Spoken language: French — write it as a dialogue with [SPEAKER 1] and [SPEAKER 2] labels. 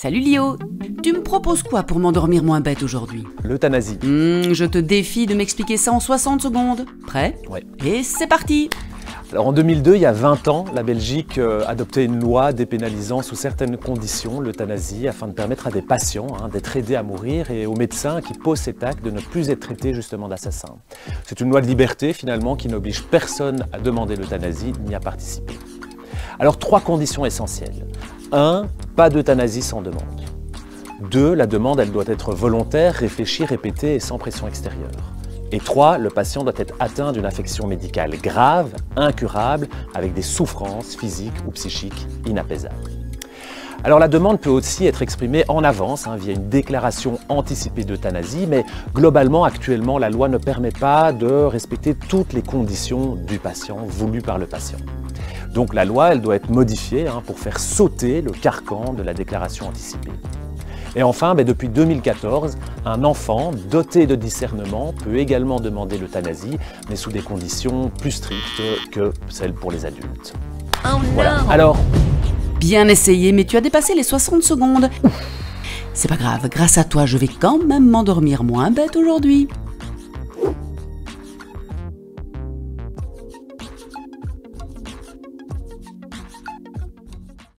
[SPEAKER 1] Salut Lio, tu me proposes quoi pour m'endormir moins bête aujourd'hui?
[SPEAKER 2] L'euthanasie.
[SPEAKER 1] Je te défie de m'expliquer ça en 60 secondes. Prêt?
[SPEAKER 2] Ouais.
[SPEAKER 1] Et c'est parti!
[SPEAKER 2] Alors en 2002, il y a 20 ans, la Belgique adoptait une loi dépénalisant sous certaines conditions l'euthanasie afin de permettre à des patients d'être aidés à mourir et aux médecins qui posent cet acte de ne plus être traités justement d'assassins. C'est une loi de liberté finalement qui n'oblige personne à demander l'euthanasie ni à participer. Alors 3 conditions essentielles. 1. Pas d'euthanasie sans demande. 2. La demande elle doit être volontaire, réfléchie, répétée et sans pression extérieure. Et 3. Le patient doit être atteint d'une affection médicale grave, incurable, avec des souffrances physiques ou psychiques inapaisables. Alors la demande peut aussi être exprimée en avance via une déclaration anticipée d'euthanasie, mais globalement, actuellement, la loi ne permet pas de respecter toutes les conditions du patient, voulues par le patient. Donc la loi, elle doit être modifiée pour faire sauter le carcan de la déclaration anticipée. Et enfin, depuis 2014, un enfant doté de discernement peut également demander l'euthanasie, mais sous des conditions plus strictes que celles pour les adultes.
[SPEAKER 1] Oh
[SPEAKER 2] voilà.
[SPEAKER 1] non.
[SPEAKER 2] Alors,
[SPEAKER 1] bien essayé, mais tu as dépassé les 60 secondes. C'est pas grave, grâce à toi, je vais quand même m'endormir moins bête aujourd'hui.